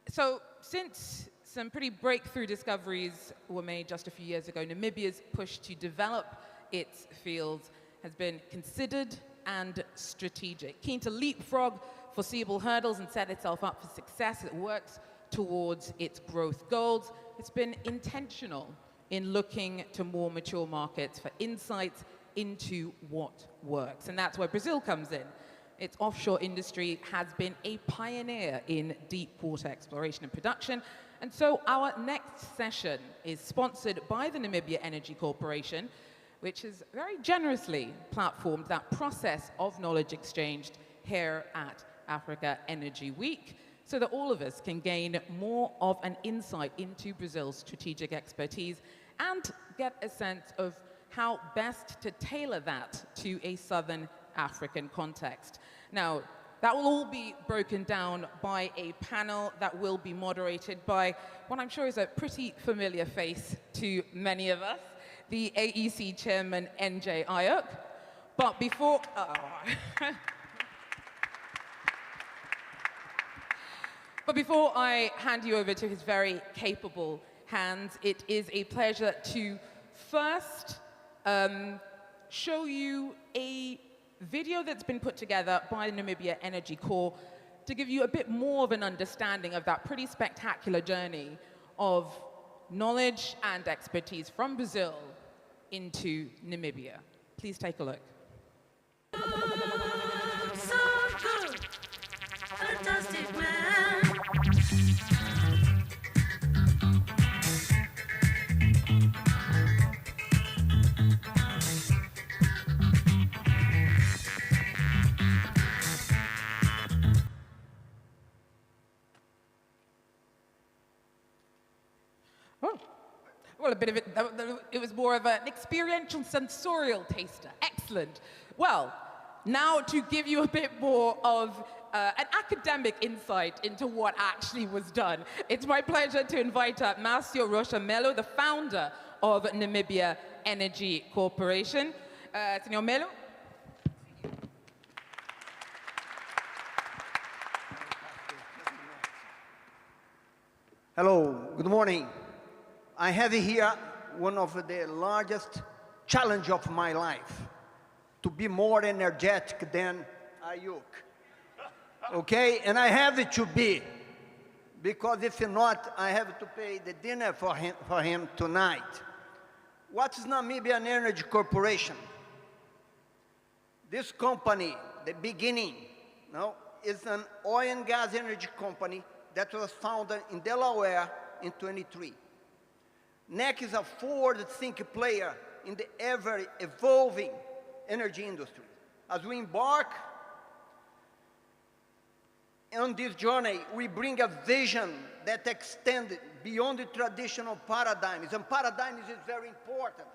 So since some pretty breakthrough discoveries were made just a few years ago, Namibia's push to develop its fields has been considered and strategic. Keen to leapfrog foreseeable hurdles and set itself up for success, it works towards its growth goals. It's been intentional in looking to more mature markets for insights into what works. And that's where Brazil comes in. Its offshore industry has been a pioneer in deep water exploration and production. And so our next session is sponsored by the Namibia Energy Corporation, which has very generously platformed that process of knowledge exchanged here at Africa Energy Week, so that all of us can gain more of an insight into Brazil's strategic expertise and get a sense of how best to tailor that to a Southern African context. Now, that will all be broken down by a panel that will be moderated by what I'm sure is a pretty familiar face to many of us, the AEC chairman, NJ Ayuk. But before... But before I hand you over to his very capable hands, it is a pleasure to first show you a video that's been put together by the Namibia Energy Corps to give you a bit more of an understanding of that pretty spectacular journey of knowledge and expertise from Brazil into Namibia. Please take a look. So good. Fantastic, man. Well, a bit of it was more of an experiential, sensorial taster. Excellent. Well, now to give you a bit more of an academic insight into what actually was done, it's my pleasure to invite up Marcio Rocha Mello, the founder of Namibia Energy Corporation. Senor Mello. Hello, good morning. I have here one of the largest challenges of my life, to be more energetic than Ayuk. Okay, and I have it to be, because if not, I have to pay the dinner for him tonight. What is Namibian Energy Corporation? This company, the beginning, is an oil and gas energy company that was founded in Delaware in 23. NEC is a forward-thinking player in the ever-evolving energy industry. As we embark on this journey, we bring a vision that extends beyond the traditional paradigms. And paradigms is very important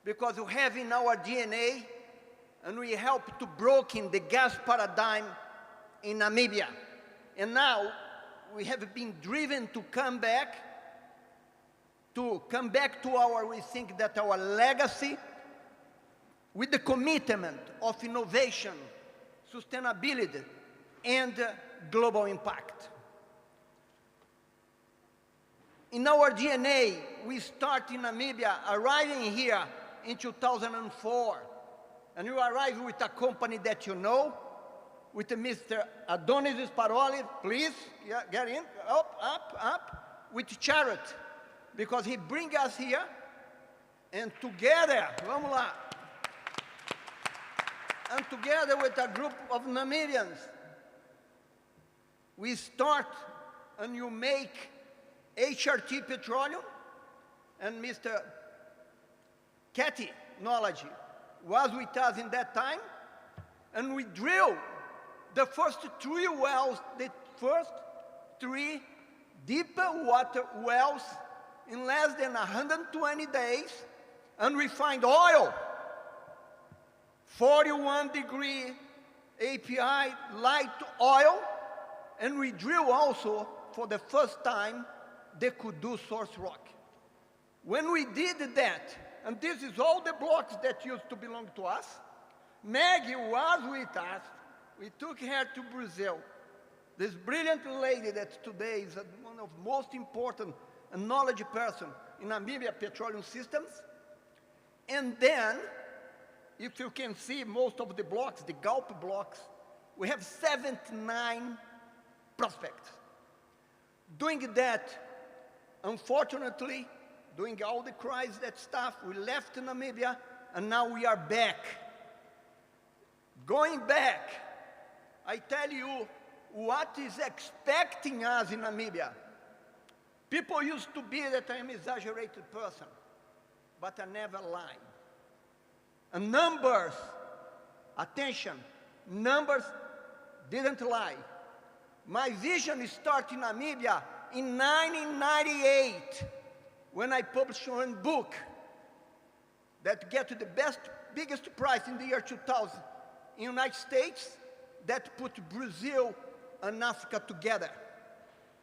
because we have in our DNA, and we help to broken the gas paradigm in Namibia. And now we have been driven to come back to our, we think that our legacy with the commitment of innovation, sustainability, and global impact. In our DNA, we start in Namibia, arriving here in 2004. And we arrive with a company that you know, with Mr. Adonis Paroli, please, get in, up, with Charity. Because he brings us here, and together, vamos lá, and together with a group of Namibians, we start and you make HRT Petroleum, and Mr. Cathy Knowledge was with us in that time, and we drill the first 3 wells, the first 3 deep water wells in less than 120 days, and we find oil, 41-degree API light oil, and we drill also for the first time the Couto source rock. When we did that, and this is all the blocks that used to belong to us, Maggy was with us. We took her to Brazil. This brilliant lady that today is one of the most important and knowledge person in Namibia petroleum systems. And then, if you can see most of the blocks, the Gulp blocks, we have 79 prospects. Doing that, unfortunately, doing all the crisis, that stuff, we left Namibia, and now we are back. Going back, I tell you what is expecting us in Namibia. People used to be that I'm an exaggerated person, but I never lie. And numbers, attention, numbers didn't lie. My vision started in Namibia in 1998, when I published one book that get to the biggest price in the year 2000 in the United States, that put Brazil and Africa together.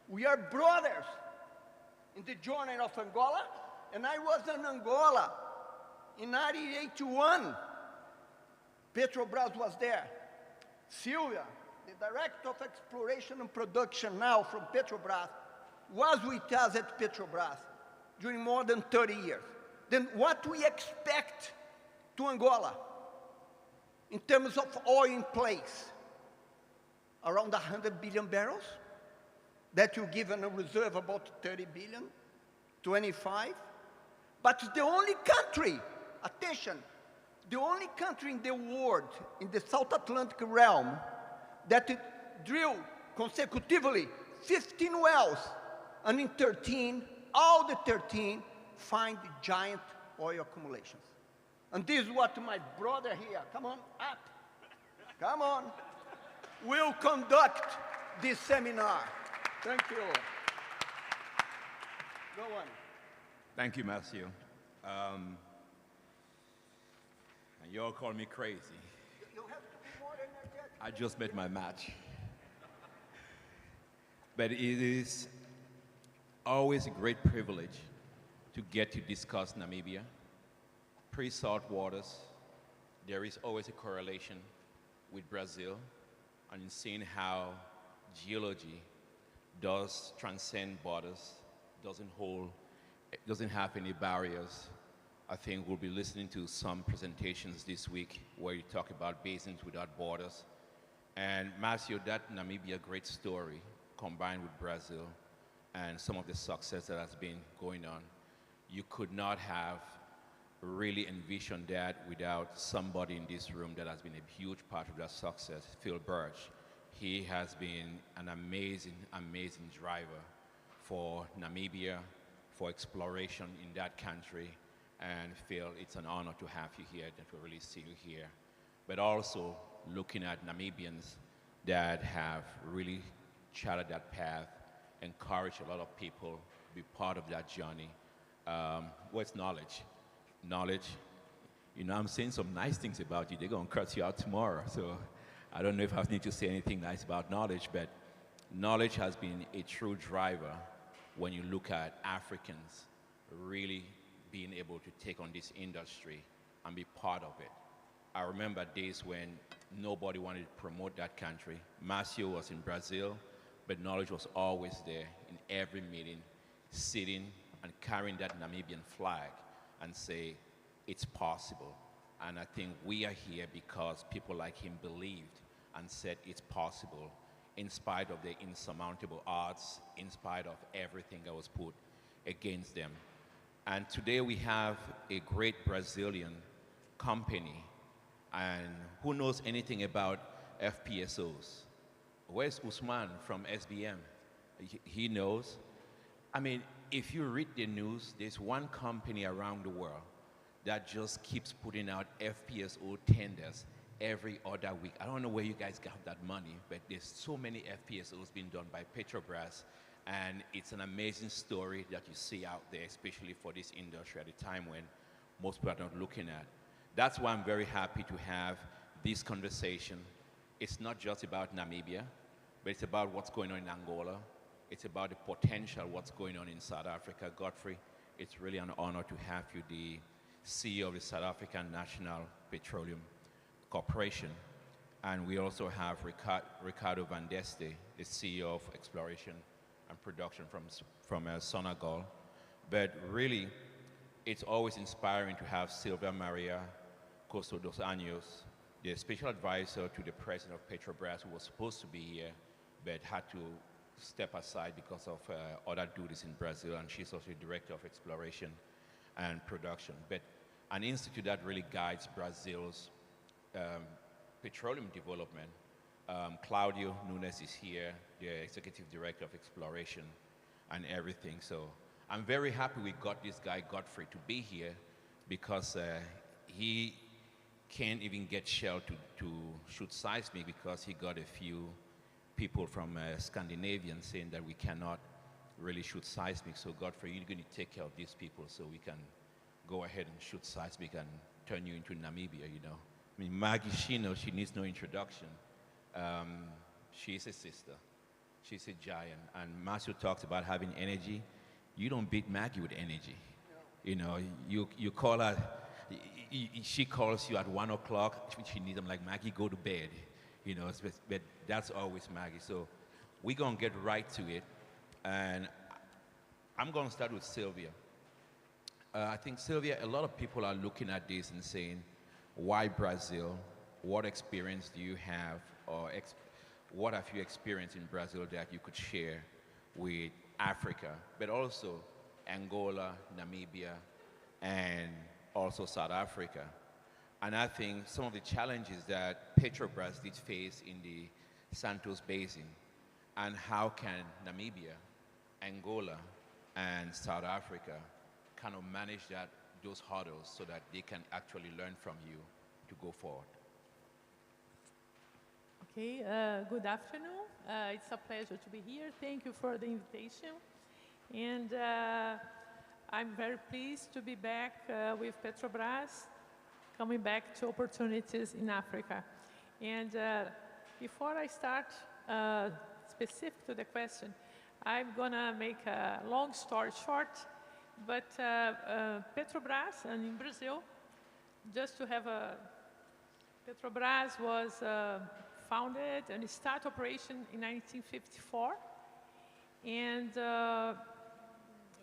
We are brothers in the journey of Angola, and I was in Angola in 1981. Petrobras was there. Sylvia, the director of exploration and production now from Petrobras, was with us at Petrobras during more than 30 years. Then what we expect to Angola in terms of oil in place? Around 100 billion barrels, that you give in a reserve about 30 billion, 25. But the only country, attention, the only country in the world, in the South Atlantic realm, that drill consecutively 15 wells, and in 13, all the 13 find giant oil accumulations. And this is what my brother here, come on up, come on, will conduct this seminar. Thank you. Go on. Thank you, Marcio. And you all call me crazy. You have to be more energetic. I just met my match. But it is always a great privilege to get to discuss Namibia. Pre-salt waters, there is always a correlation with Brazil, and in seeing how geology does transcend borders, doesn't have any barriers. I think we'll be listening to some presentations this week where you talk about basins without borders. And Marcio, that Namibia great story combined with Brazil and some of the success that has been going on, you could not have really envisioned that without somebody in this room that has been a huge part of that success, Phil Birch. He has been an amazing, amazing driver for Namibia, for exploration in that country. And Phil, it's an honor to have you here, that we really see you here. But also looking at Namibians that have really charted that path, encouraged a lot of people to be part of that journey. What's knowledge? Knowledge, you know, I'm saying some nice things about you. They're going to cut you out tomorrow. So I don't know if I need to say anything nice about knowledge, but knowledge has been a true driver when you look at Africans really being able to take on this industry and be part of it. I remember days when nobody wanted to promote that country. Marcio was in Brazil, but knowledge was always there in every meeting, sitting and carrying that Namibian flag and say, it's possible. And I think we are here because people like him believed and said it's possible, in spite of the insurmountable odds, in spite of everything that was put against them. And today we have a great Brazilian company. And who knows anything about FPSOs? Where's Usman from SBM? He knows. I mean, if you read the news, there's one company around the world that just keeps putting out FPSO tenders every other week. I don't know where you guys got that money, but there's so many FPSOs being done by Petrobras, and it's an amazing story that you see out there, especially for this industry at a time when most people are not looking at. That's why I'm very happy to have this conversation. It's not just about Namibia, but it's about what's going on in Angola. It's about the potential, what's going on in South Africa. Godfrey, it's really an honor to have you, the CEO of the South African National Petroleum Corporation. And we also have Ricardo Van-Deste, the CEO of Exploration and Production from Sonangol. But really, it's always inspiring to have Sylvia Maria Couto dos Anjos, the special advisor to the president of Petrobras, who was supposed to be here, but had to step aside because of other duties in Brazil, and she's also the director of exploration and production. But an institute that really guides Brazil's petroleum development. Claudio Nunes is here, the executive director of exploration and everything. So I'm very happy we got this guy, Godfrey, to be here because he can't even get Shell to shoot seismic because he got a few people from Scandinavian saying that we cannot really shoot seismic. So Godfrey, you're going to take care of these people so we can go ahead and shoot seismic and turn you into Namibia, you know. I mean, Maggy Shino, she needs no introduction. She's a sister. She's a giant. And Marcio talks about having energy. You don't beat Maggy with energy. No. You know, you call her, she calls you at 1 o'clock. She needs them like, Maggy, go to bed. You know, but that's always Maggy. So we're going to get right to it. And I'm going to start with Sylvia. I think, Sylvia, a lot of people are looking at this and saying, why Brazil? What experience do you have, or what have you experienced in Brazil that you could share with Africa, but also Angola, Namibia, and also South Africa? And I think some of the challenges that Petrobras did face in the Santos Basin, and how can Namibia, Angola, and South Africa kind of manage those hurdles so that they can actually learn from you to go forward. Okay, good afternoon. It's a pleasure to be here. Thank you for the invitation. And I'm very pleased to be back with Petrobras, coming back to opportunities in Africa. And before I start specific to the question, I'm gonna make a long story short, but Petrobras and in Brazil, just to have Petrobras was founded and started operation in 1954, and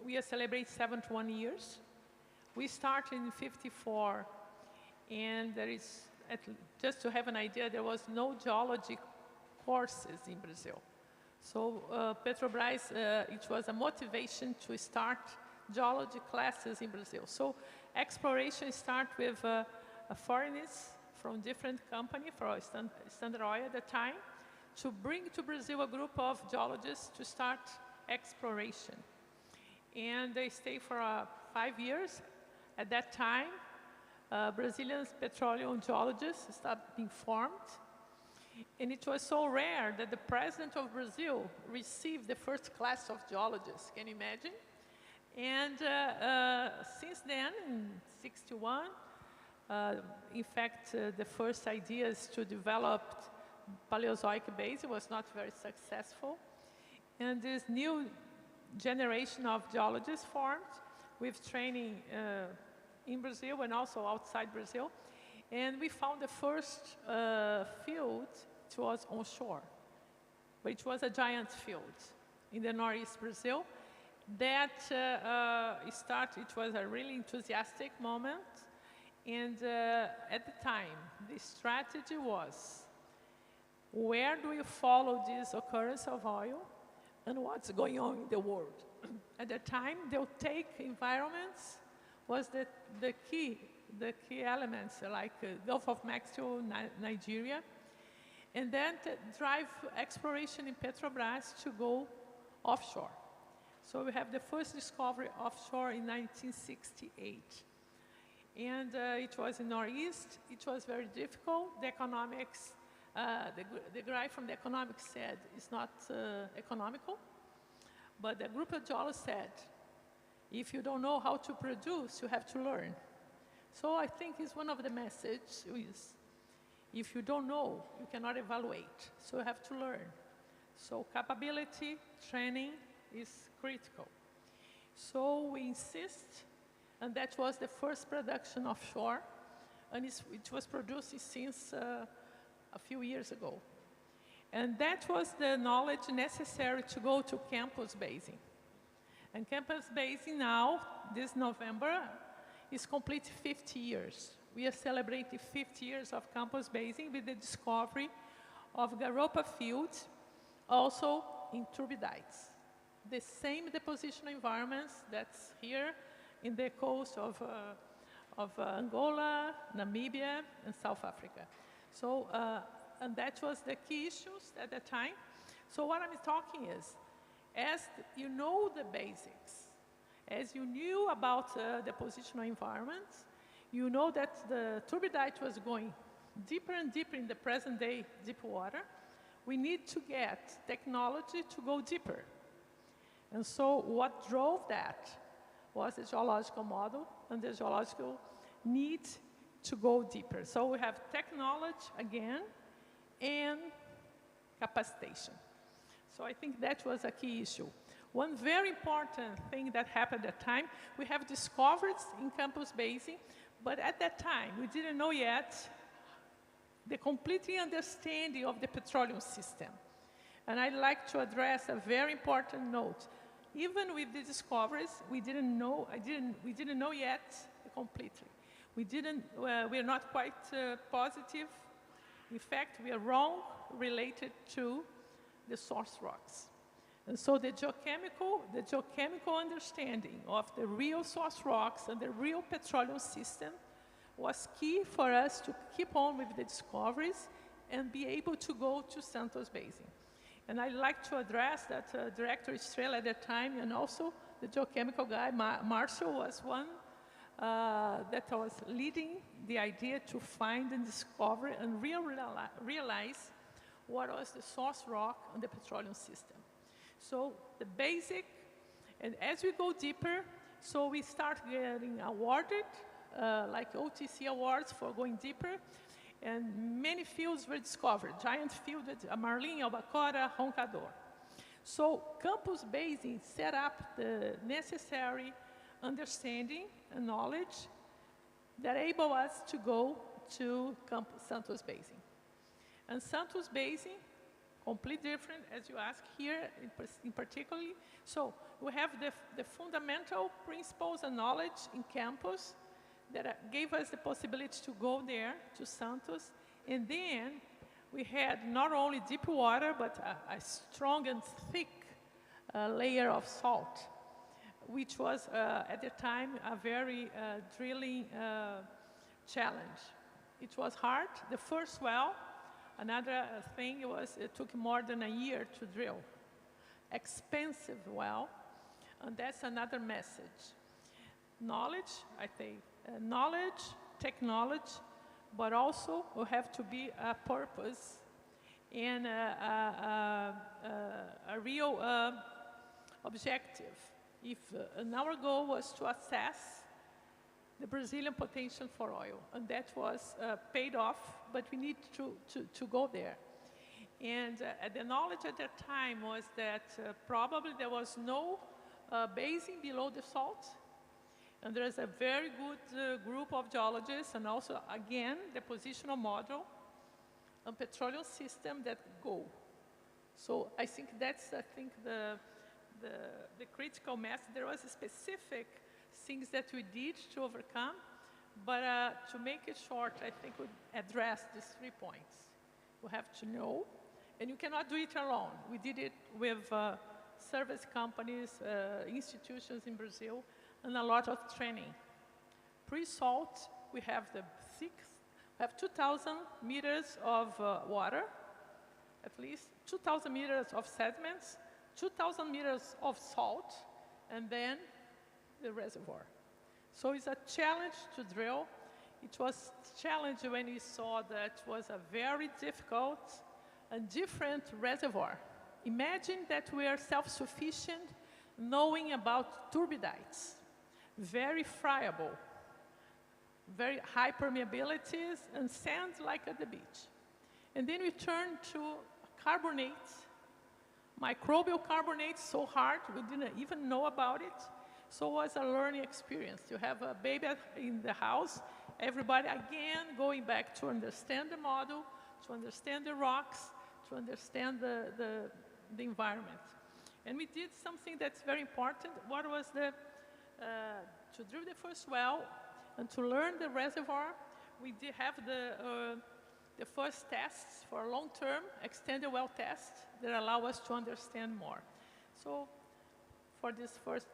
we are celebrating 71 years. We started in 54, and there is, just to have an idea, there was no geology courses in Brazil. So Petrobras, it was a motivation to start geology classes in Brazil. So exploration start with foreigners from different companies, from Standard Oil at the time, to bring to Brazil a group of geologists to start exploration. And they stay for 5 years. At that time, Brazilian petroleum geologists started being formed. And it was so rare that the president of Brazil received the first class of geologists. Can you imagine? And since then, in '61, in fact, the first ideas to develop Paleozoic basin was not very successful. And this new generation of geologists formed with training in Brazil and also outside Brazil. And we found the first field, it was onshore, but it was a giant field in the northeast Brazil. That it was a really enthusiastic moment. And at the time, the strategy was, where do we follow this occurrence of oil and what's going on in the world? At the time, the deltaic environments was the key elements, like Gulf of Mexico, Nigeria, and then to drive exploration in Petrobras to go offshore. So we have the first discovery offshore in 1968. And it was in Northeast. It was very difficult. The economics, the guy from the economics said it's not economical. But the group of geologists said, if you don't know how to produce, you have to learn. So I think it's one of the messages is, if you don't know, you cannot evaluate. So you have to learn. So capability, training is critical. So we insist, and that was the first production offshore, and it was produced since a few years ago. And that was the knowledge necessary to go to Campos Basin. And Campos Basin now, this November, is complete 50 years. We are celebrating 50 years of Campos Basin with the discovery of Garopa fields, also in turbidites. The same depositional environments that's here in the coast of Angola, Namibia, and South Africa. So, and that was the key issues at that time. So what I'm talking is, as you know the basics, as you knew about the positional environments, you know that the turbidite was going deeper and deeper in the present day deep water. We need to get technology to go deeper. And so what drove that was the geological model and the geological need to go deeper. So we have technology again and capacitation. So I think that was a key issue. One very important thing that happened at the time, we have discoveries in Campos Basin, but at that time we didn't know yet the complete understanding of the petroleum system. And I'd like to address a very important note. Even with the discoveries, we didn't know yet completely. We're not quite positive. In fact, we are wrong related to the source rocks. And so the geochemical understanding of the real source rocks and the real petroleum system was key for us to keep on with the discoveries and be able to go to Santos Basin. And I'd like to address that Director Estrela at that time, and also the geochemical guy, Marcio, was one that was leading the idea to find and discover and realize what was the source rock on the petroleum system. So the basic, and as we go deeper, so we start getting awarded, like OTC awards for going deeper, and many fields were discovered, giant fields with Marlim, Albacora, Roncador. So Campos Basin set up the necessary understanding and knowledge that enable us to go to Santos Basin. And Santos Basin, completely different, as you ask here, in particular. So we have the fundamental principles and knowledge in Campos that gave us the possibility to go there, to Santos. And then we had not only deep water, but a strong and thick layer of salt, which was, at the time, a very drilling challenge. It was hard. The first well, another thing was it took more than a year to drill. Expensive well, and that's another message. Knowledge, I think, knowledge, technology, but also will have to be a purpose and a real objective. If our goal was to assess the Brazilian potential for oil, and that was paid off, but we need to go there. And the knowledge at that time was that probably there was no basin below the salt. And there is a very good group of geologists, and also, again, the positional model and petroleum system that go. So I think that's, the critical mass. There was specific things that we did to overcome, but to make it short, I think we address these 3 points. We have to know, and you cannot do it alone. We did it with service companies, institutions in Brazil, and a lot of training. Pre-salt, we have we have 2,000 meters of water, at least 2,000 meters of sediments, 2,000 meters of salt, and then the reservoir. So it's a challenge to drill. It was a challenge when we saw that it was a very difficult and different reservoir. Imagine that we are self-sufficient knowing about turbidites. Very friable, very high permeabilities, and sand like at the beach. And then we turn to carbonate, microbial carbonate, so hard, we didn't even know about it. So it was a learning experience. You have a baby in the house, everybody again going back to understand the model, to understand the rocks, to understand the environment. And we did something that's very important. What was to drill the first well and to learn the reservoir, we did have the first tests for long-term extended well tests that allow us to understand more. So for this first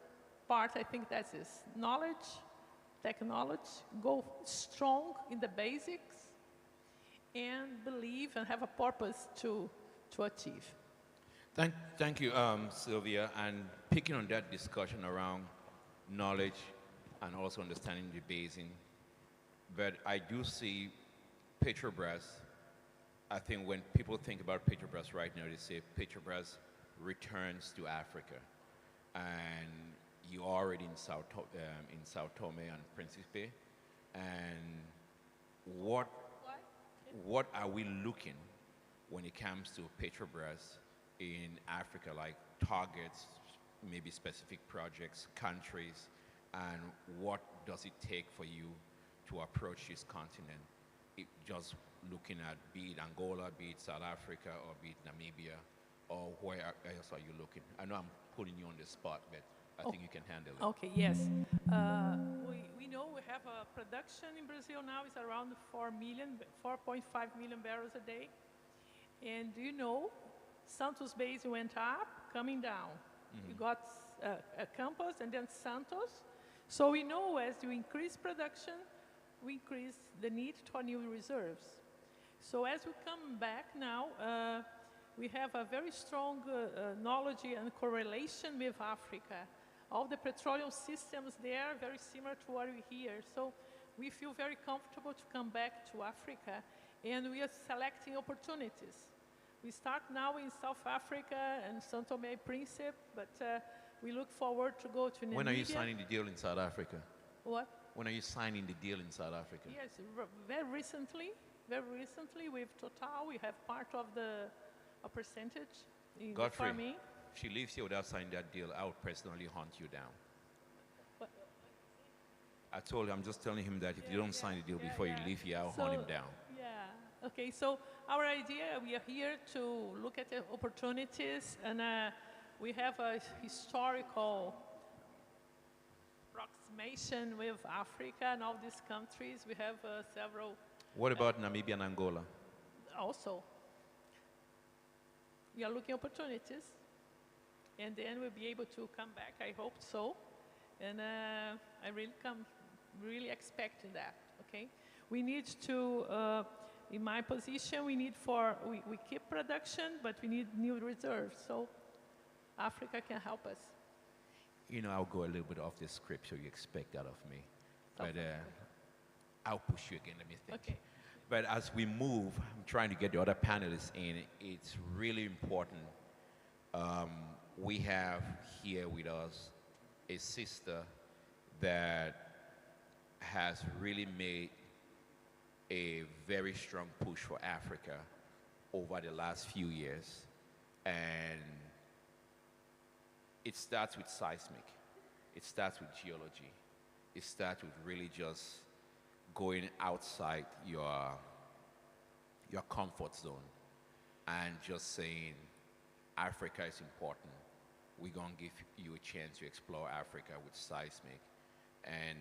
part, I think that's this: knowledge, technology, go strong in the basics, and believe and have a purpose to achieve. Thank you, Sylvia. And picking on that discussion around knowledge and also understanding the basin, but I do see Petrobras. I think when people think about Petrobras right now, they say Petrobras returns to Africa, and you're already in Sao Tome and Principe. And what are we looking when it comes to Petrobras in Africa, like targets, maybe specific projects, countries, and what does it take for you to approach this continent? Just looking at be it Angola, be it South Africa, or be it Namibia, or where else are you looking? I know I'm putting you on the spot, but I think you can handle it. Okay, yes. We know we have a production in Brazil now is around 4.5 million barrels a day. And do you know, Santos Basin went up, coming down. You got Campos and then Santos. So we know as you increase production, we increase the need for new reserves. So as we come back now, we have a very strong knowledge and correlation with Africa. All the petroleum systems there are very similar to what we hear. So we feel very comfortable to come back to Africa, and we are selecting opportunities. We start now in South Africa and São Tomé and Príncipe, but we look forward to go to Namibia. When are you signing the deal in South Africa? What? When are you signing the deal in South Africa? Yes, very recently with Total, we have part of a percentage in the Godfrey, farming. if she leaves here without signing that deal, I would personally hunt you down. But, I told him, I'm just telling him that if you don't sign the deal before you leave here, I'll hunt him down. Yeah, okay, so our idea, we are here to look at the opportunities, and we have a historical approximation with Africa and all these countries. We have several. What about Namibia and Angola? Also, we are looking opportunities, and then we'll be able to come back. I hope so, and I really expecting that. Okay, we need to. In my position, we keep production, but we need new reserves. So Africa can help us. You know, I'll go a little bit off the script, so you expect that of me. But I'll push you again, let me think. Okay. But as we move, I'm trying to get the other panelists in. It's really important. We have here with us a sister that has really made a very strong push for Africa over the last few years. And it starts with seismic. It starts with geology. It starts with really just going outside your comfort zone and just saying, Africa is important. We're going to give you a chance to explore Africa with seismic. And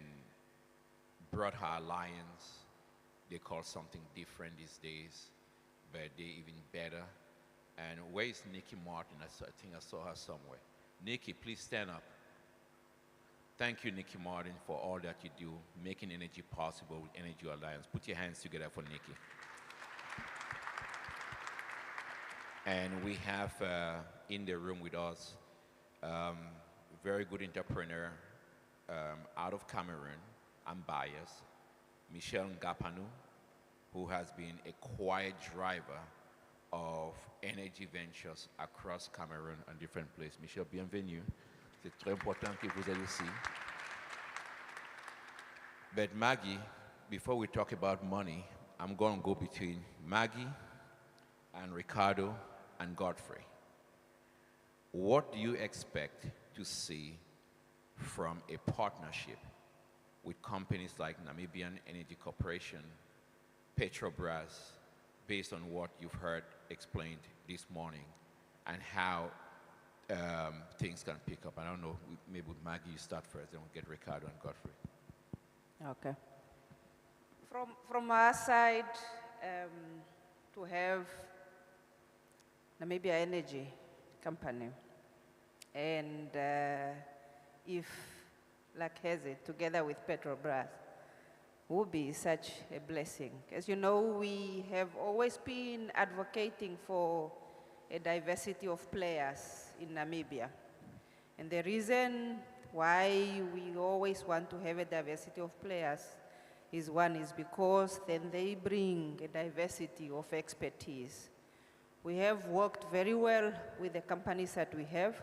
brought her alliance. They call something different these days, but they're even better. And where is Nikki Martin? I think I saw her somewhere. Nikki, please stand up. Thank you, Nikki Martin, for all that you do, making energy possible with Energy Alliance. Put your hands together for Nikki. And we have in the room with us very good entrepreneur out of Cameroon. I'm biased. Michel Ngapanu, who has been a quiet driver of energy ventures across Cameroon and different places. Michel, bienvenue. C'est très important que vous ayez ici. But Maggy, before we talk about money, I'm going to go between Maggy and Ricardo and Godfrey. What do you expect to see from a partnership with companies like Namibian Energy Corporation, Petrobras, based on what you've heard explained this morning and how things can pick up. I don't know, maybe with Maggie you start first, then we'll get Ricardo and Godfrey. Okay. From our side, to have Namibia Energy Company, and if luck has it, together with Petrobras, would be such a blessing. As you know, we have always been advocating for a diversity of players in Namibia. And the reason why we always want to have a diversity of players is because then they bring a diversity of expertise. We have worked very well with the companies that we have,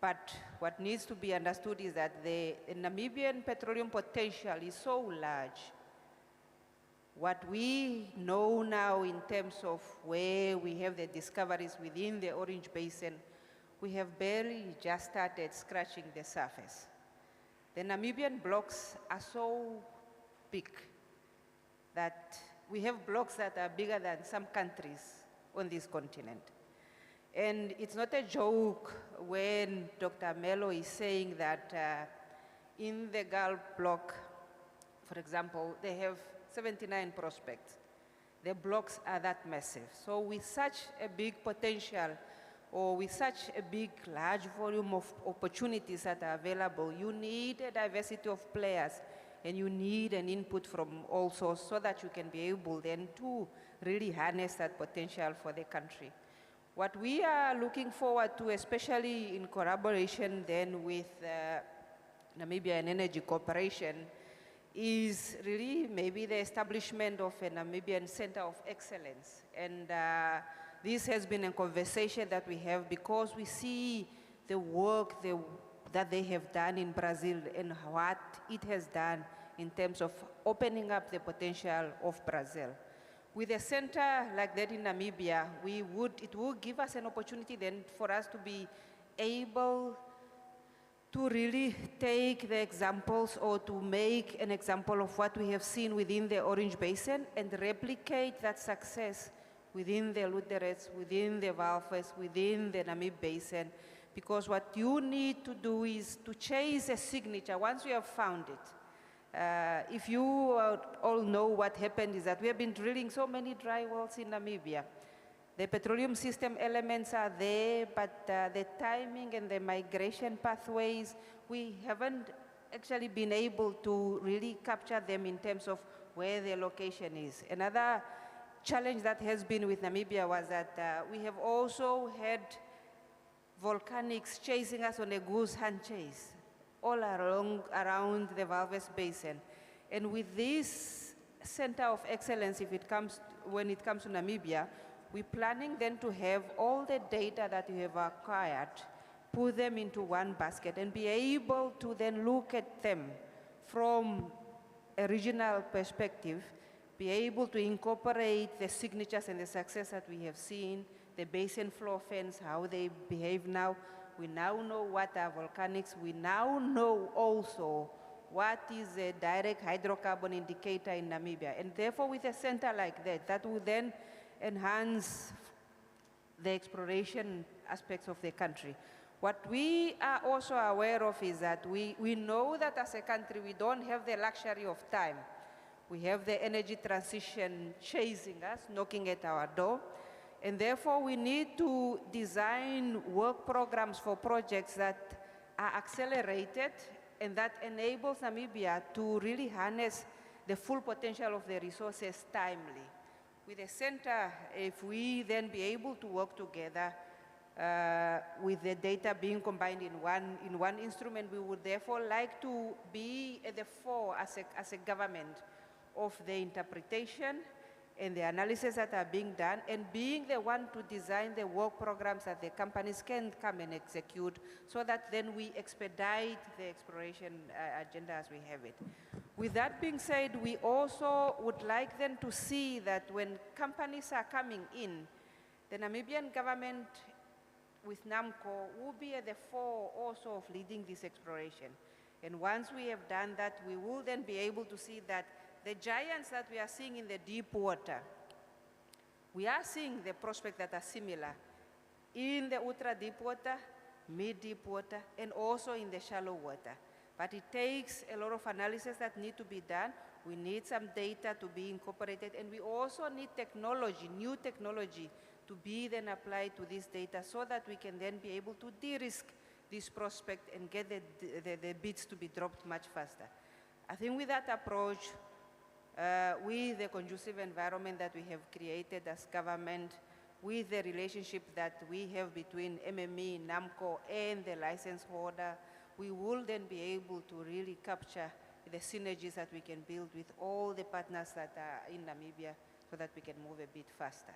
but what needs to be understood is that the Namibian petroleum potential is so large. What we know now in terms of where we have the discoveries within the Orange Basin, we have barely just started scratching the surface. The Namibian blocks are so big that we have blocks that are bigger than some countries on this continent. And it's not a joke when Dr. Mello is saying that in the Gulf block, for example, they have 79 prospects. The blocks are that massive. So with such a big potential, or with such a big, large volume of opportunities that are available, you need a diversity of players, and you need an input from all sources so that you can be able then to really harness that potential for the country. What we are looking forward to, especially in collaboration then with Namibia Energy Corporation, is really maybe the establishment of a Namibian Center of Excellence. And this has been a conversation that we have because we see the work that they have done in Brazil and what it has done in terms of opening up the potential of Brazil. With a center like that in Namibia, it would give us an opportunity then for us to be able to really take the examples or to make an example of what we have seen within the Orange Basin and replicate that success within the Luderetz, within the Walvis, within the Namib Basin. Because what you need to do is to chase a signature once you have found it. If you all know what happened is that we have been drilling so many dry wells in Namibia. The petroleum system elements are there, but the timing and the migration pathways, we haven't actually been able to really capture them in terms of where the location is. Another challenge that has been with Namibia was that we have also had volcanics chasing us on a goose hunt chase all around the Walvis Basin. And with this Center of Excellence, when it comes to Namibia, we're planning then to have all the data that we have acquired, put them into one basket and be able to then look at them from a regional perspective, be able to incorporate the signatures and the success that we have seen, the basin floor fans, how they behave now. We now know what are volcanics. We now know also what is a direct hydrocarbon indicator in Namibia. And therefore, with a center like that, that will then enhance the exploration aspects of the country. What we are also aware of is that we know that as a country, we don't have the luxury of time. We have the energy transition chasing us, knocking at our door. And therefore, we need to design work programs for projects that are accelerated and that enables Namibia to really harness the full potential of the resources timely. With a center, if we then be able to work together with the data being combined in one instrument, we would therefore like to be at the fore as a government of the interpretation and the analysis that are being done, and being the one to design the work programs that the companies can come and execute, so that then we expedite the exploration agenda as we have it. With that being said, we also would like them to see that when companies are coming in, the Namibian government with NAMCO will be at the fore also of leading this exploration. And once we have done that, we will then be able to see that the giants that we are seeing in the deep water We are seeing the prospects that are similar in the ultra deep water, mid deep water, and also in the shallow water. But it takes a lot of analysis that need to be done. We need some data to be incorporated, and we also need technology, new technology, to be then applied to this data so that we can then be able to de-risk this prospect and get the bids to be dropped much faster. I think with that approach, with the conducive environment that we have created as government, with the relationship that we have between MME, NAMCO, and the license holder, we will then be able to really capture the synergies that we can build with all the partners that are in Namibia so that we can move a bit faster.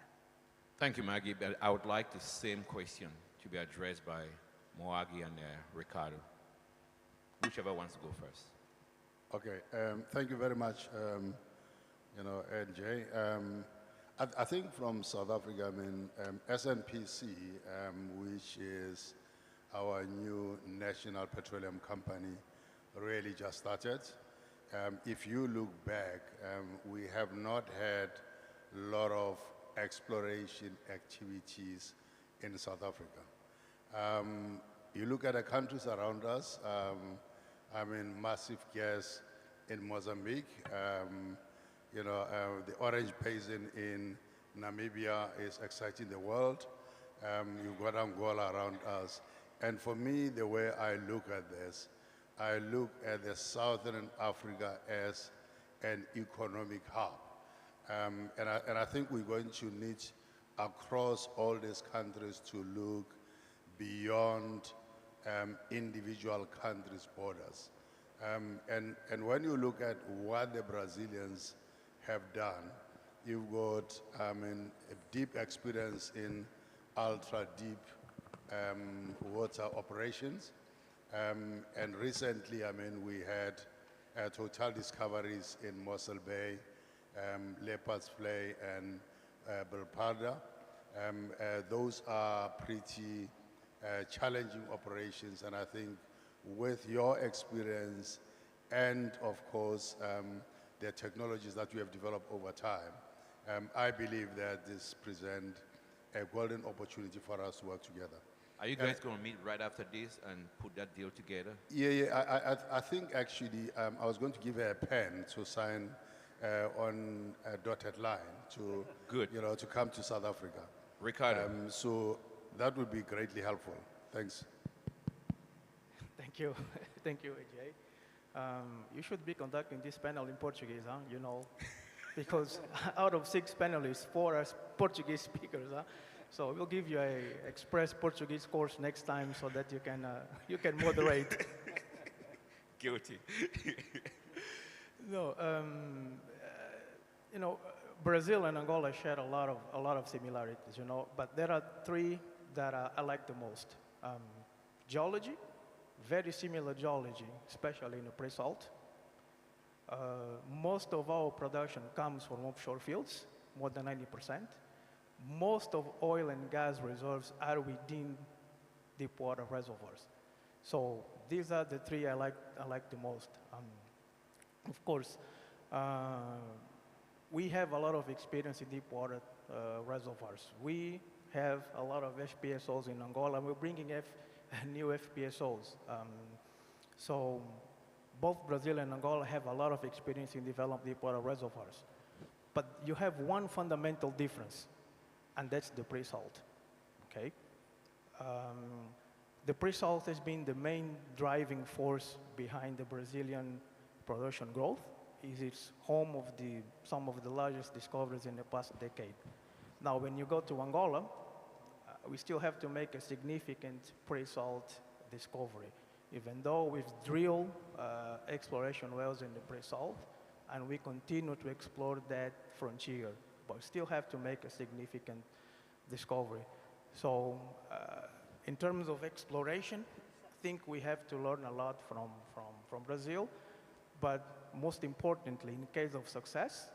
Thank you, Maggie. But I would like the same question to be addressed by Moagi and Ricardo. Whichever wants to go first. Okay, thank you very much, NJ. I think from South Africa, I mean, SANPC, which is our new national petroleum company, really just started. If you look back, we have not had a lot of exploration activities in South Africa. You look at the countries around us, I mean, massive gas in Mozambique. The Orange Basin in Namibia is exciting the world. You've got Angola around us. And for me, the way I look at this, I look at the Southern Africa as an economic hub. And I think we're going to need, across all these countries, to look beyond individual countries' borders. And when you look at what the Brazilians have done, you've got a deep experience in ultra-deep water operations. And recently, we had total discoveries in Mossel Bay, Leopards Play, and Belparda. Those are pretty challenging operations, and I think with your experience and, of course, the technologies that we have developed over time, I believe that this presents a golden opportunity for us to work together. Are you guys going to meet right after this and put that deal together? Yeah. I think actually I was going to give her a pen to sign on a dotted line to, to come to South Africa. Ricardo. So that would be greatly helpful. Thanks. Thank you. Thank you, AJ. You should be conducting this panel in Portuguese, huh? Because out of 6 panelists, 4 are Portuguese speakers, huh? So we'll give you a express Portuguese course next time so that you can moderate. Guilty. No, Brazil and Angola share a lot of similarities, but there are 3 that I like the most. Geology, very similar geology, especially in the pre-salt. Most of our production comes from offshore fields, more than 90%. Most of oil and gas reserves are within deepwater reservoirs. So these are the 3 I like the most. Of course, we have a lot of experience in deepwater reservoirs. We have a lot of FPSOs in Angola, and we're bringing new FPSOs. So both Brazil and Angola have a lot of experience in developing deepwater reservoirs. But you have one fundamental difference, and that's the pre-salt, okay? The pre-salt has been the main driving force behind the Brazilian production growth. It's home of some of the largest discoveries in the past decade. Now, when you go to Angola, we still have to make a significant pre-salt discovery, even though we've drilled exploration wells in the pre-salt, and we continue to explore that frontier, but we still have to make a significant discovery. So in terms of exploration, I think we have to learn a lot from Brazil, but most importantly, in case of success,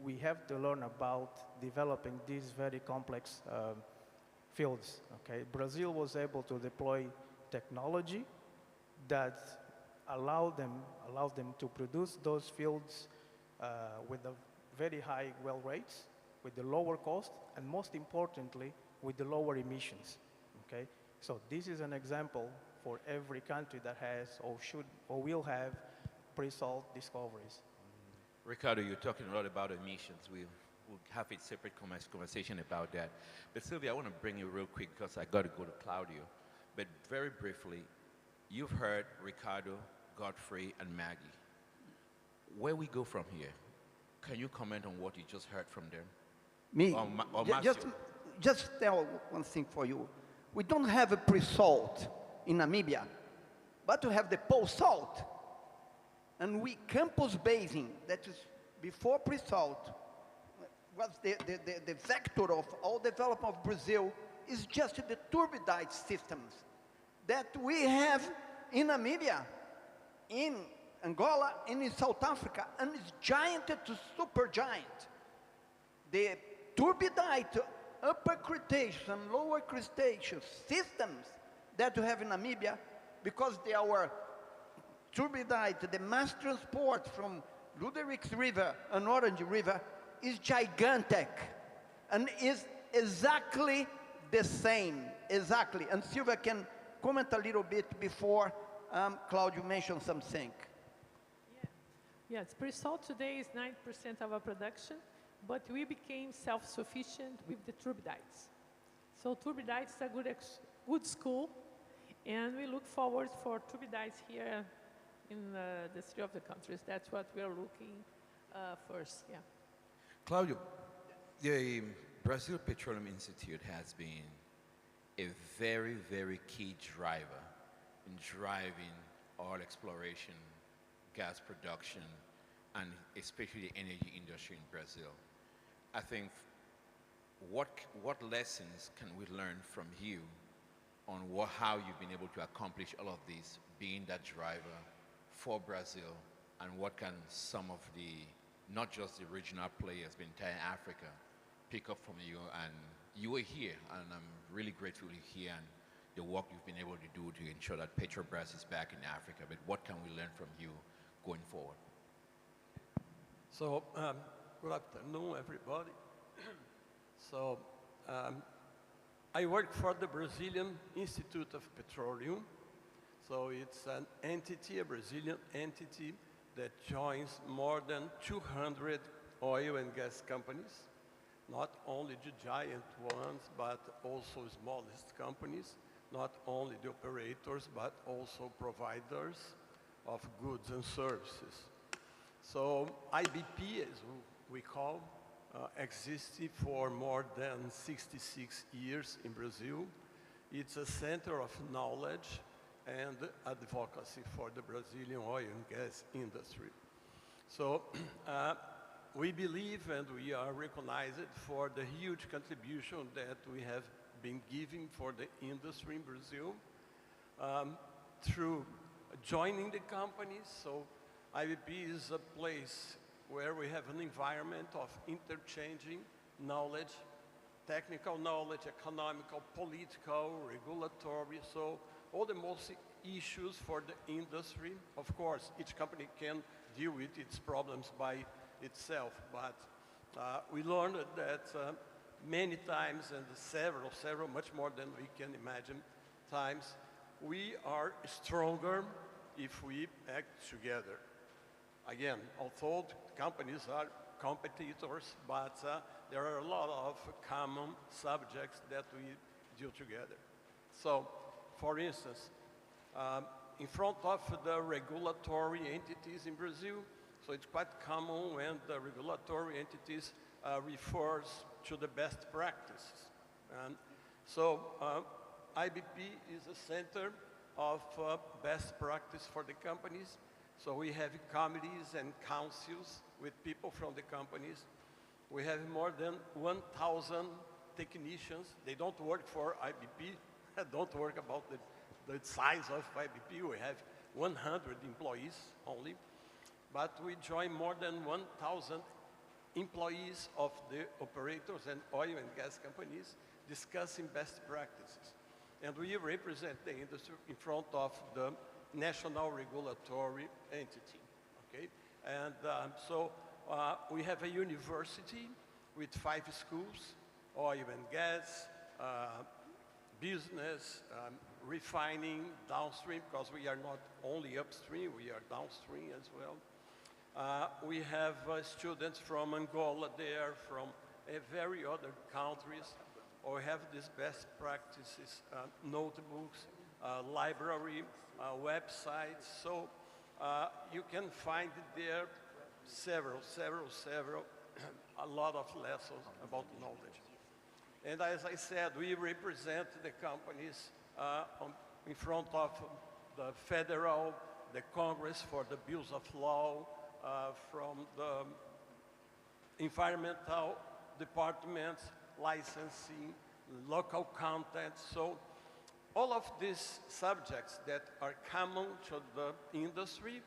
we have to learn about developing these very complex fields, okay? Brazil was able to deploy technology that allowed them to produce those fields with a very high well rates with the lower cost, and most importantly, with the lower emissions, okay? So this is an example for every country that has or should or will have pre-salt discoveries. Ricardo, you're talking a lot about emissions. We'll have a separate conversation about that. But Sylvia, I want to bring you real quick because I got to go to Claudio. But very briefly, you've heard Ricardo, Godfrey, and Maggy. Where we go from here? Can you comment on what you just heard from them? Me? Or Marcio? Just tell one thing for you. We don't have a pre-salt in Namibia, but we have the post-salt. And we Campos Basin, that is before pre-salt, was the vector of all development of Brazil, is just the turbidite systems that we have in Namibia, in Angola, and in South Africa, and it's giant to super giant. The turbidite upper Cretaceous and lower Cretaceous systems that we have in Namibia, because they are turbidite, the mass transport from Ludwig's River and Orange River is gigantic and is exactly the same, exactly. And Sylvia can comment a little bit before Claudio mentioned something. Yes, pre-salt today is 9% of our production, but we became self-sufficient with the turbidites. So turbidites is a good school, and we look forward for turbidites here in the three of the countries. That's what we are looking first, yeah. Claudio, the Brazil Petroleum Institute has been a very, very key driver in driving oil exploration, gas production, and especially the energy industry in Brazil. I think what lessons can we learn from you on how you've been able to accomplish all of this, being that driver for Brazil, and what can some of the, not just the regional players, but entire Africa, pick up from you? And you were here, and I'm really grateful you're here and the work you've been able to do to ensure that Petrobras is back in Africa. But what can we learn from you going forward? So, good afternoon, everybody. So, I work for the Brazilian Institute of Petroleum. So it's an entity, a Brazilian entity that joins more than 200 oil and gas companies, not only the giant ones, but also smallest companies, not only the operators, but also providers of goods and services. So IBP, as we call, existed for more than 66 years in Brazil. It's a center of knowledge and advocacy for the Brazilian oil and gas industry. So we believe and we are recognized for the huge contribution that we have been giving for the industry in Brazil through joining the companies. So IBP is a place where we have an environment of interchanging knowledge, technical knowledge, economical, political, regulatory, so all the most issues for the industry. Of course, each company can deal with its problems by itself, but we learned that many times, and several, much more than we can imagine times, we are stronger if we act together. Again, although companies are competitors, but there are a lot of common subjects that we deal together. So, for instance, in front of the regulatory entities in Brazil, so it's quite common when the regulatory entities refers to the best practices. And so IBP is a center of best practice for the companies. So we have committees and councils with people from the companies. We have more than 1,000 technicians. They don't work for IBP, don't work about the size of IBP. We have 100 employees only, but we join more than 1,000 employees of the operators and oil and gas companies discussing best practices. And we represent the industry in front of the national regulatory entity, okay? And so we have a university with 5 schools, oil and gas, business, refining, downstream, because we are not only upstream, we are downstream as well. We have students from Angola there, from very other countries. We have these best practices, notebooks, library, websites. So you can find there several, a lot of lessons about knowledge. And as I said, we represent the companies in front of the federal, the Congress for the bills of law, from the environmental departments, licensing, local content. So all of these subjects that are common to the industry,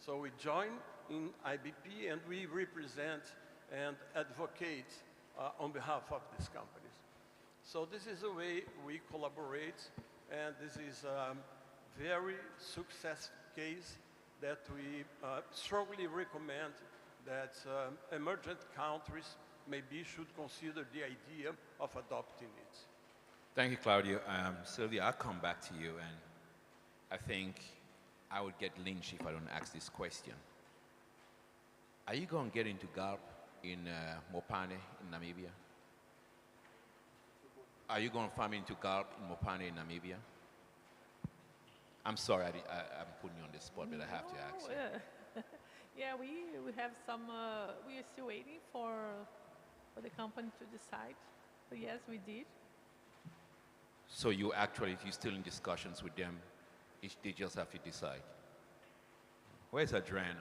so we join in IBP and we represent and advocate on behalf of these companies. So this is the way we collaborate, and this is a very successful case that we strongly recommend that emergent countries maybe should consider the idea of adopting it. Thank you, Claudio. Sylvia, I'll come back to you, and I think I would get lynched if I don't ask this question. Are you going to get into GALP in Mopane in Namibia? Are you going to farm into GALP in Mopane in Namibia? I'm sorry, I'm putting you on the spot, but I have to ask you. Yeah, we have some, we are still waiting for the company to decide. But yes, we did. So you're still in discussions with them. They just have to decide. Where's Adriano?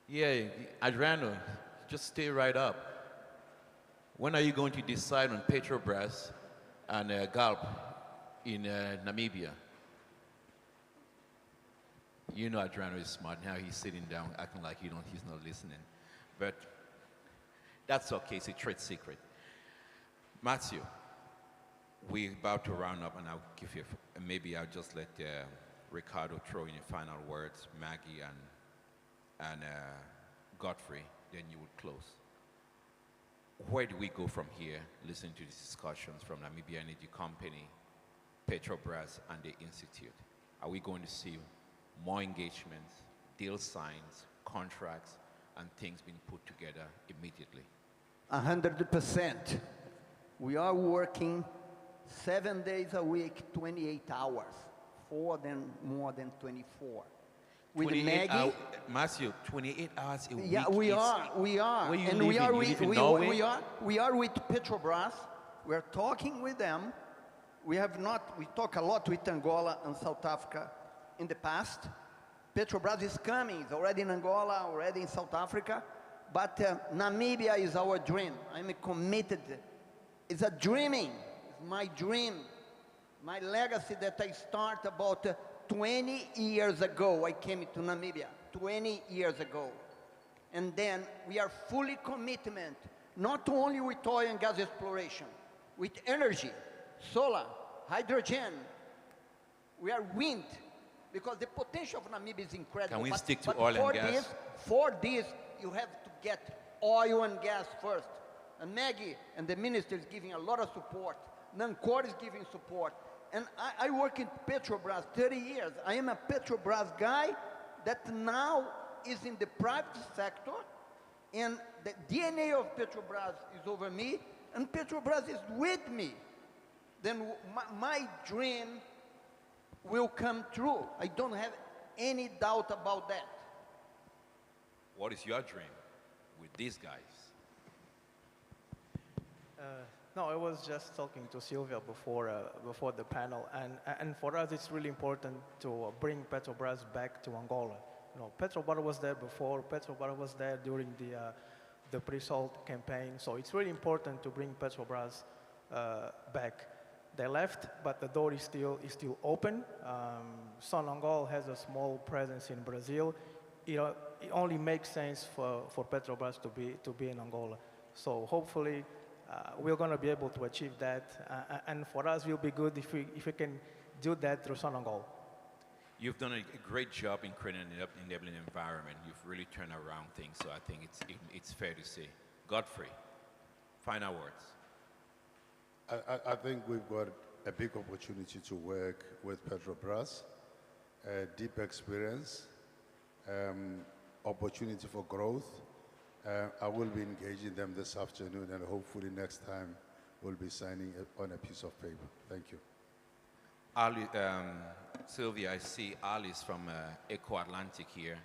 Yeah, Adriano, just stay right up. When are you going to decide on Petrobras and GALP in Namibia? You know Adriano is smart. Now he's sitting down acting like he's not listening. But that's okay, it's a trade secret. Marcio, we're about to round up, and I'll give you, maybe I'll just let Ricardo throw in the final words, Maggy and Godfrey, then you would close. Where do we go from here, listening to these discussions from Namibia Energy Company, Petrobras, and the Institute? Are we going to see more engagements, deal signs, contracts, and things being put together immediately? 100%. We are working 7 days a week, 28 hours, more than 24. With Maggy, Marcio, 28 hours a week. Yeah, we are. Where you And living? we are You with, live in we Norway? are with Petrobras. We are talking with them. We talk a lot with Angola and South Africa in the past. Petrobras is coming. It's already in Angola, already in South Africa. But Namibia is our dream. I'm committed. It's a dreaming. It's my dream. My legacy that I start about 20 years ago. I came to Namibia 20 years ago. And then we are fully commitment, not only with oil and gas exploration, with energy, solar, hydrogen. We are wind, because the potential of Namibia is incredible. Can we stick to but oil and gas? For this, you have to get oil and gas first. And Maggy and the minister is giving a lot of support. Nancor is giving support. And I work in Petrobras 30 years. I am a Petrobras guy that now is in the private sector, and the DNA of Petrobras is over me, and Petrobras is with me. Then my dream will come true. I don't have any doubt about that. What is your dream with these guys? No, I was just talking to Sylvia before the panel, and for us it's really important to bring Petrobras back to Angola. You know, Petrobras was there before. Petrobras was there during the pre-salt campaign. So it's really important to bring Petrobras back. They left, but the door is still open. Sonangol has a small presence in Brazil. It only makes sense for Petrobras to be in Angola. So hopefully we're going to be able to achieve that, and for us, it will be good if we can do that through Sonangol. You've done a great job in creating an enabling environment. You've really turned around things, so I think it's fair to say. Godfrey, final words. I think we've got a big opportunity to work with Petrobras, deep experience, opportunity for growth. I will be engaging them this afternoon, and hopefully next time we'll be signing on a piece of paper. Thank you. Ali, Sylvia, I see Alice from Eco Atlantic here.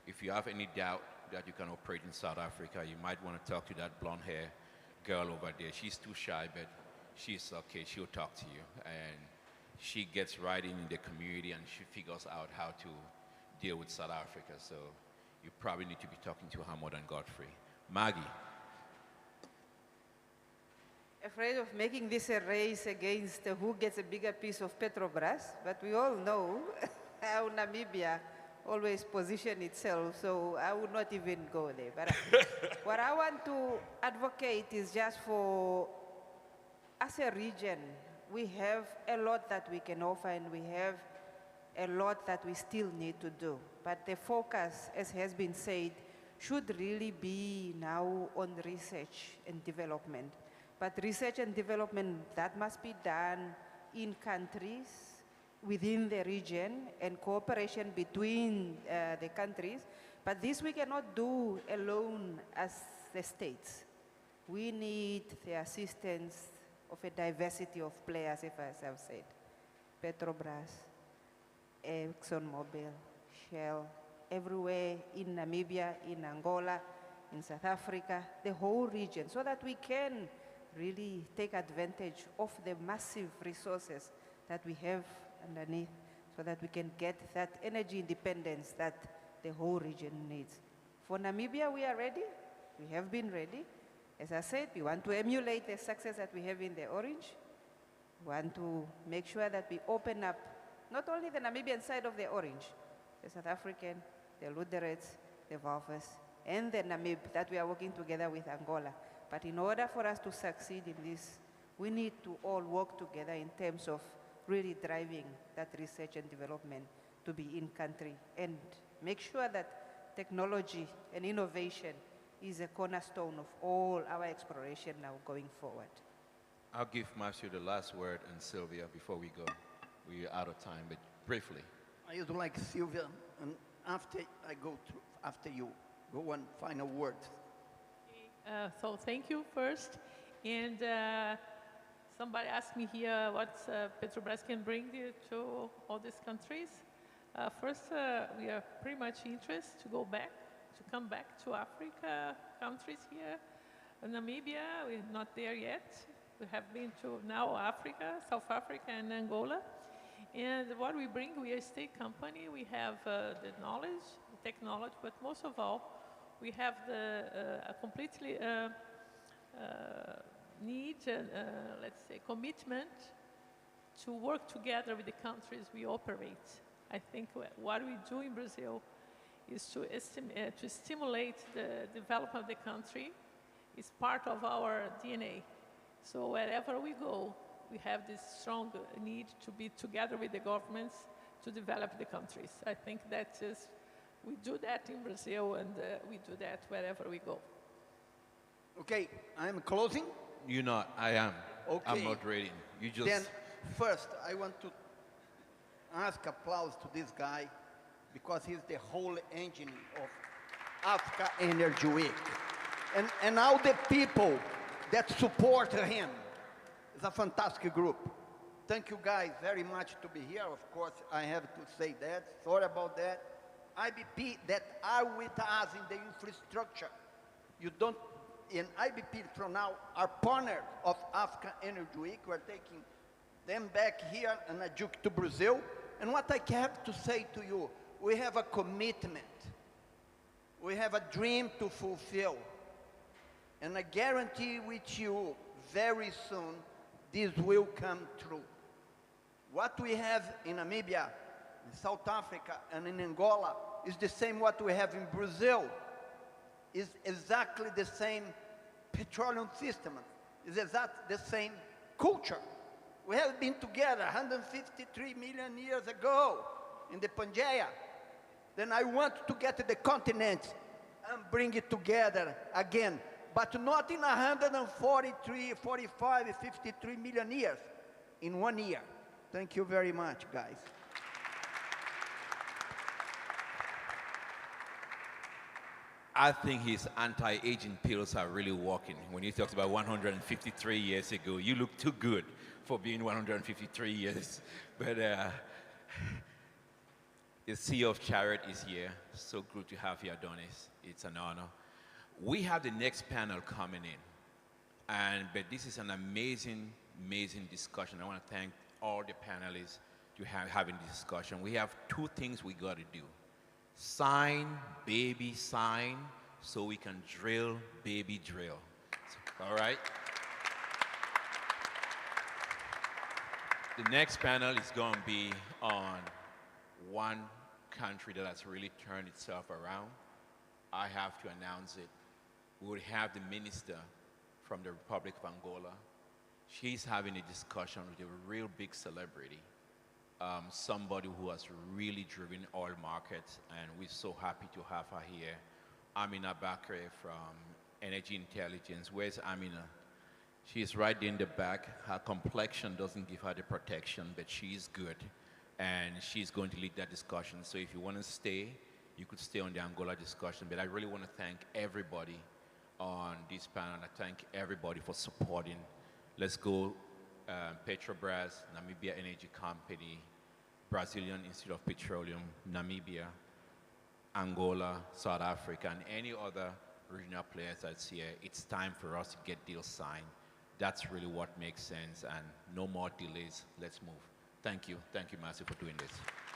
If you have any doubt that you can operate in South Africa, you might want to talk to that blonde hair girl over there. She's too shy, but she's okay. She'll talk to you. And she gets right in the community and she figures out how to deal with South Africa. So you probably need to be talking to her more than Godfrey. Maggy. Afraid of making this a race against who gets a bigger piece of Petrobras, but we all know how Namibia always position itself, so I would not even go there. But what I want to advocate is just for, as a region, we have a lot that we can offer and we have a lot that we still need to do. But the focus, as has been said, should really be now on research and development. But research and development, that must be done in countries, within the region, and cooperation between the countries. But this we cannot do alone as the states. We need the assistance of a diversity of players, as I have said. Petrobras, ExxonMobil, Shell, everywhere in Namibia, in Angola, in South Africa, the whole region, so that we can really take advantage of the massive resources that we have underneath, so that we can get that energy independence that the whole region needs. For Namibia, we are ready. We have been ready. As I said, we want to emulate the success that we have in the orange. We want to make sure that we open up not only the Namibian side of the orange, the South African, the Luderates, the Walvis, and the Namib, that we are working together with Angola. But in order for us to succeed in this, we need to all work together in terms of really driving that research and development to be in country and make sure that technology and innovation is a cornerstone of all our exploration now going forward. I'll give Marcio the last word and Sylvia before we go. We're out of time, but briefly. I would like Sylvia, and after I go through, after you, go one final word. So thank you first. And somebody asked me here what Petrobras can bring to all these countries. First, we are pretty much interested to come back to Africa countries here. Namibia, we're not there yet. We have been to now Africa, South Africa and Angola. And what we bring, we are a state company. We have the knowledge, the technology, but most of all, we have a completely need and, let's say, commitment to work together with the countries we operate. I think what we do in Brazil is to stimulate the development of the country. It's part of our DNA. So wherever we go, we have this strong need to be together with the governments to develop the countries. I think that is, we do that in Brazil and we do that wherever we go. Okay, I'm closing. You're not, I am. Okay. I'm moderating. You just... Then first, I want to ask applause to this guy because he's the whole engine of Africa Energy Week. And all the people that support him. It's a fantastic group. Thank you guys very much to be here. Of course, I have to say that. Sorry about that. IBP that are with us in the infrastructure. You don't, in IBP from now are partners of Africa Energy Week. We're taking them back here and Ayuk to Brazil. And what I have to say to you, we have a commitment. We have a dream to fulfill. And I guarantee with you very soon, this will come true. What we have in Namibia, in South Africa, and in Angola is the same what we have in Brazil. Is exactly the same petroleum system. Is exactly the same culture. We have been together 153 million years ago in the Pangaea, then I want to get the continent and bring it together again, but not in 143, 45, 53 million years, in 1 year. Thank you very much, guys. I think his anti-aging pills are really working. When he talks about 153 years ago, you look too good for being 153 years. But the CEO of Chariot is here. So good to have you, Adonis. It's an honor. We have the next panel coming in. But this is an amazing, amazing discussion. I want to thank all the panelists to having this discussion. We have 2 things we got to do. Sign, baby, sign, so we can drill, baby, drill. All right? The next panel is going to be on one country that has really turned itself around. I have to announce it. We will have the minister from the Republic of Angola. She's having a discussion with a real big celebrity. Somebody who has really driven oil markets, and we're so happy to have her here. Amina Bakre from Energy Intelligence. Where's Amina? She's right in the back. Her complexion doesn't give her the protection, but she's good, and she's going to lead that discussion. So if you want to stay, you could stay on the Angola discussion, but I really want to thank everybody on this panel. I thank everybody for supporting. Let's go. Petrobras, Namibia Energy Company, Brazilian Institute of Petroleum, Namibia, Angola, South Africa, and any other regional players that's here. It's time for us to get deals signed. That's really what makes sense, and no more delays. Let's move. Thank you. Thank you, Marcio, for doing this.